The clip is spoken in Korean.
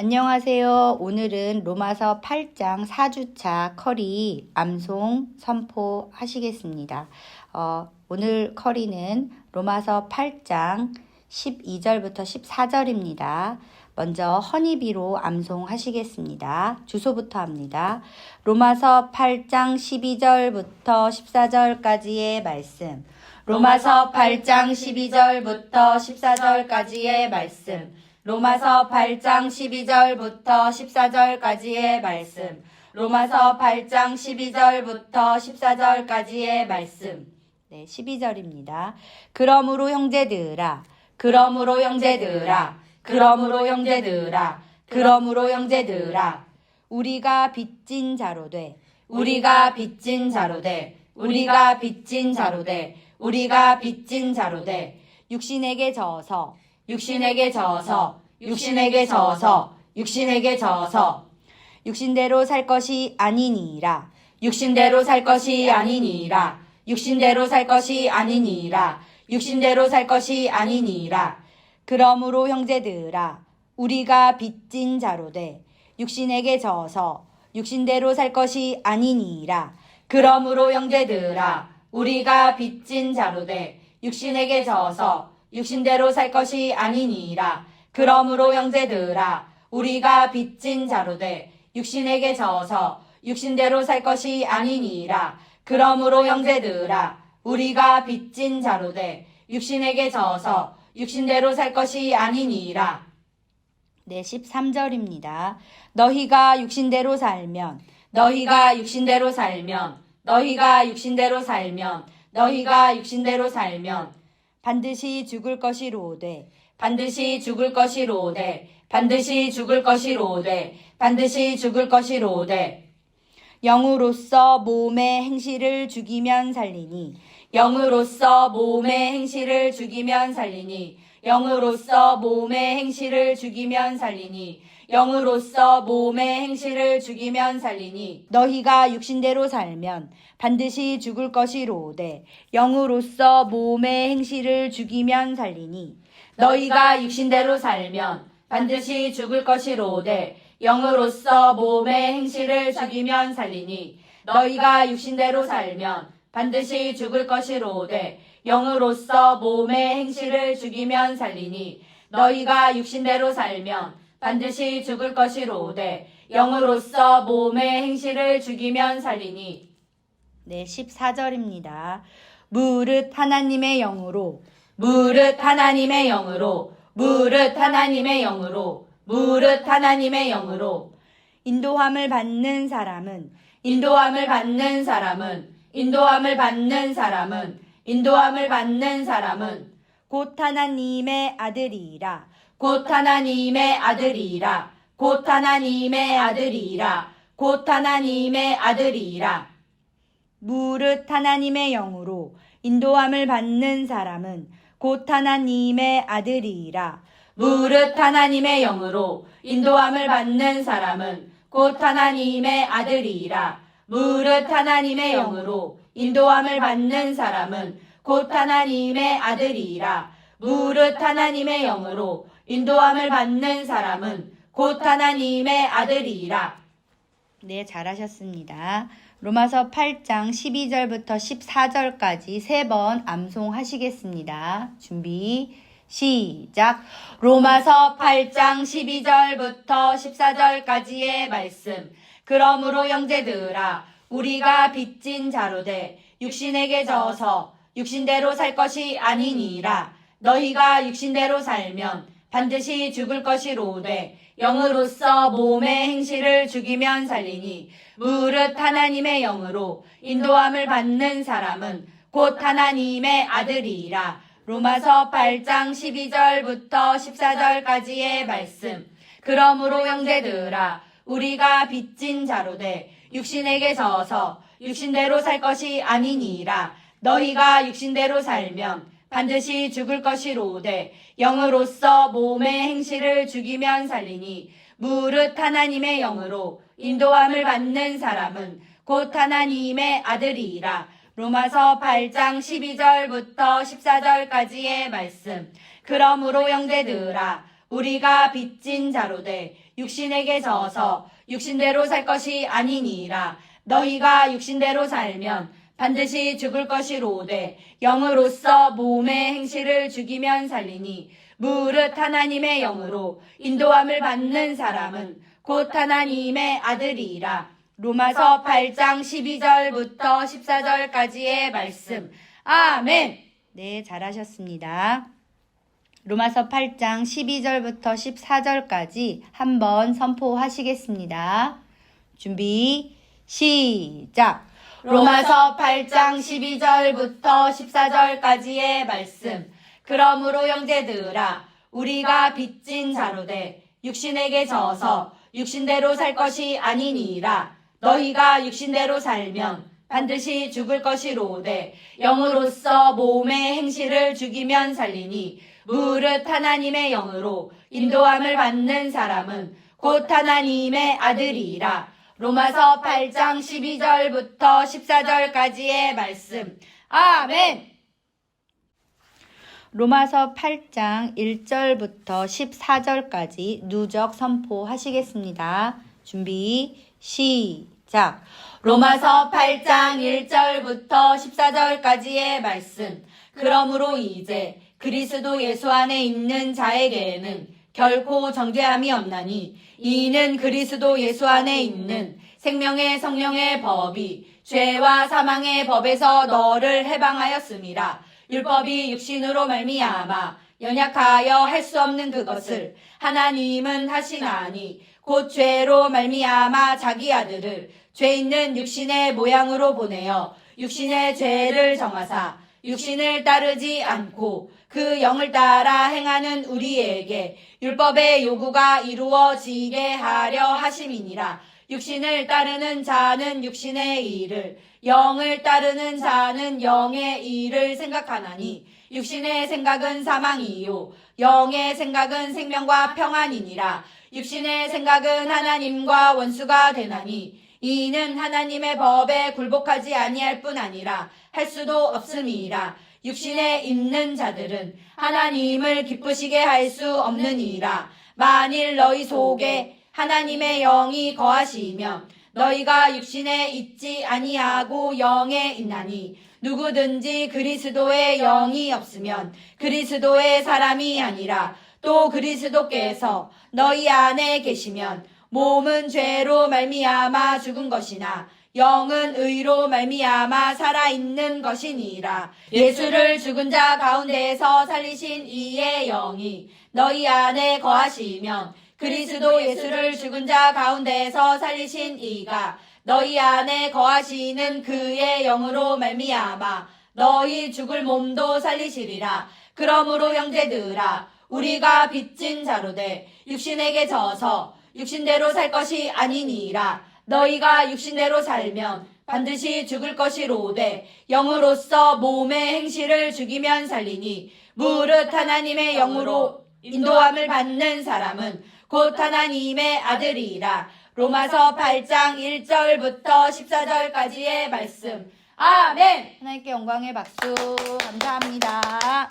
안녕하세요. 오늘은 로마서 8장 4주차 커리 암송 선포하시겠습니다. 오늘 커리는 로마서 8장 12절부터 14절입니다. 먼저 허니비로 암송하시겠습니다. 주소부터 합니다. 로마서 8장 12절부터 14절까지의 말씀. 로마서 8장 12절부터 14절까지의 말씀. 로마서 8장 12절부터 14절까지의 말씀. 로마서 8장 12절부터 14절까지의 말씀. 12절입니다. 그러므로 형제들아, 그러므로 형제들아, 우리가 빚진 자로 돼, 육신에게 져서, 육신대로 살 것이 아니니라. 그러므로 형제들아, 우리가 빚진 자로 돼, 육신에게 져서, 육신대로 살 것이 아니니라. 그러므로 형제들아, 우리가 빚진 자로 돼 육신에게 져서 육신대로 살 것이 아니니라. 그러므로 형제들아, 우리가 빚진 자로 돼 육신에게 져서 육신대로 살 것이 아니니라. 그러므로 형제들아, 우리가 빚진 자로 돼 육신에게 져서 육신대로 살 것이 아니니라. 13절입니다. 너희가 육신대로 살면 반드시 죽을 것이로되 영으로서 몸의 행실을 죽이면 살리니 너희가 육신대로 살면 반드시 죽을 것이로되 영으로서 몸의 행실을 죽이면 살리니 너희가 육신대로 살면 반드시 죽을 것이로되 영으로서 몸의 행실을 죽이면 살리니 너희가 육신대로 살면 반드시 죽을 것이로되 영으로서 몸의 행실을 죽이면 살리니 너희가 육신대로 살면 반드시 죽을 것이로되 영으로서 몸의 행실을 죽이면 살리니 14절입니다. 무릇 하나님의 영으로 인도함을 받는 사람은 곧 하나님의 아들이라. 무릇 하나님의 영으로 인도함을 받는 사람은 곧 하나님의 아들이라. 무릇 하나님의 영으로 인도함을 받는 사람은 곧 하나님의 아들이라. 무릇 하나님의 영으로 인도함을 받는 사람은 곧 하나님의 아들이라. 무릇 하나님의 영으로 인도함을 받는 사람은 곧 하나님의 아들이라. 네, 잘하셨습니다. 로마서 8장 12절부터 14절까지 3번 암송하시겠습니다. 준비, 시작. 로마서 8장 12절부터 14절까지의 말씀. 그러므로 형제들아, 우리가 빚진 자로 돼 육신에게 져서 육신대로 살 것이 아니니라. 너희가 육신대로 살면 반드시 죽을 것이로되 영으로서 몸의 행실을 죽이면 살리니 무릇 하나님의 영으로 인도함을 받는 사람은 곧 하나님의 아들이라. 로마서 8장 12절부터 14절까지의 말씀. 그러므로 형제들아, 우리가 빚진 자로 돼 육신에게 져서 육신대로 살 것이 아니니라. 너희가 육신대로 살면 반드시 죽을 것이로되 영으로서 몸의 행실을 죽이면 살리니 무릇 하나님의 영으로 인도함을 받는 사람은 곧 하나님의 아들이라. 로마서 8장 12절부터 14절까지의 말씀. 그러므로 형제들아, 우리가 빚진 자로 돼 육신에게 져서 육신대로 살 것이 아니니라. 너희가 육신대로 살면 반드시 죽을 것이로되 영으로서 몸의 행실을 죽이면 살리니 무릇 하나님의 영으로 인도함을 받는 사람은 곧 하나님의 아들이라. 로마서 8장 12절부터 14절까지의 말씀. 아멘. 네, 잘하셨습니다. 로마서 8장 12절부터 14절까지 한번 선포하시겠습니다. 준비, 시작! 로마서 8장 12절부터 14절까지의 말씀. 그러므로 형제들아, 우리가 빚진 자로 돼 육신에게 져서 육신대로 살 것이 아니니라. 너희가 육신대로 살면 반드시 죽을 것이로되 영으로서 몸의 행실을 죽이면 살리니 무릇 하나님의 영으로 인도함을 받는 사람은 곧 하나님의 아들이라. 로마서 8장 12절부터 14절까지의 말씀. 아멘. 로마서 8장 1절부터 14절까지 누적 선포하시겠습니다. 준비, 시작! 로마서 8장 1절부터 14절까지의 말씀. 그러므로 이제 그리스도 예수 안에 있는 자에게는 결코 정죄함이 없나니 이는 그리스도 예수 안에 있는 생명의 성령의 법이 죄와 사망의 법에서 너를 해방하였음이라. 율법이 육신으로 말미암아 연약하여 할 수 없는 그것을 하나님은 하시나니 곧 죄로 말미암아 자기 아들을 죄 있는 육신의 모양으로 보내어 육신의 죄를 정하사 육신을 따르지 않고 그 영을 따라 행하는 우리에게 율법의 요구가 이루어지게 하려 하심이니라. 육신을 따르는 자는 육신의 일을, 영을 따르는 자는 영의 일을 생각하나니 육신의 생각은 사망이요 영의 생각은 생명과 평안이니라. 육신의 생각은 하나님과 원수가 되나니 이는 하나님의 법에 굴복하지 아니할 뿐 아니라 할 수도 없음이라. 육신에 있는 자들은 하나님을 기쁘시게 할 수 없느니라. 만일 너희 속에 하나님의 영이 거하시면 너희가 육신에 있지 아니하고 영에 있나니 누구든지 그리스도의 영이 없으면 그리스도의 사람이 아니라. 또 그리스도께서 너희 안에 계시면 몸은 죄로 말미암아 죽은 것이나 영은 의로 말미암아 살아있는 것이니라. 예수를 죽은 자 가운데에서 살리신 이의 영이 너희 안에 거하시면 그리스도 예수를 죽은 자 가운데에서 살리신 이가 너희 안에 거하시는 그의 영으로 말미암아 너희 죽을 몸도 살리시리라. 그러므로 형제들아, 우리가 빚진 자로 돼 육신에게 져서 육신대로 살 것이 아니니라. 너희가 육신대로 살면 반드시 죽을 것이로되 영으로서 몸의 행실을 죽이면 살리니 무릇 하나님의 영으로 인도함을 받는 사람은 곧 하나님의 아들이라. 로마서 8장 1절부터 14절까지의 말씀. 아멘. 하나님께 영광의 박수 감사합니다.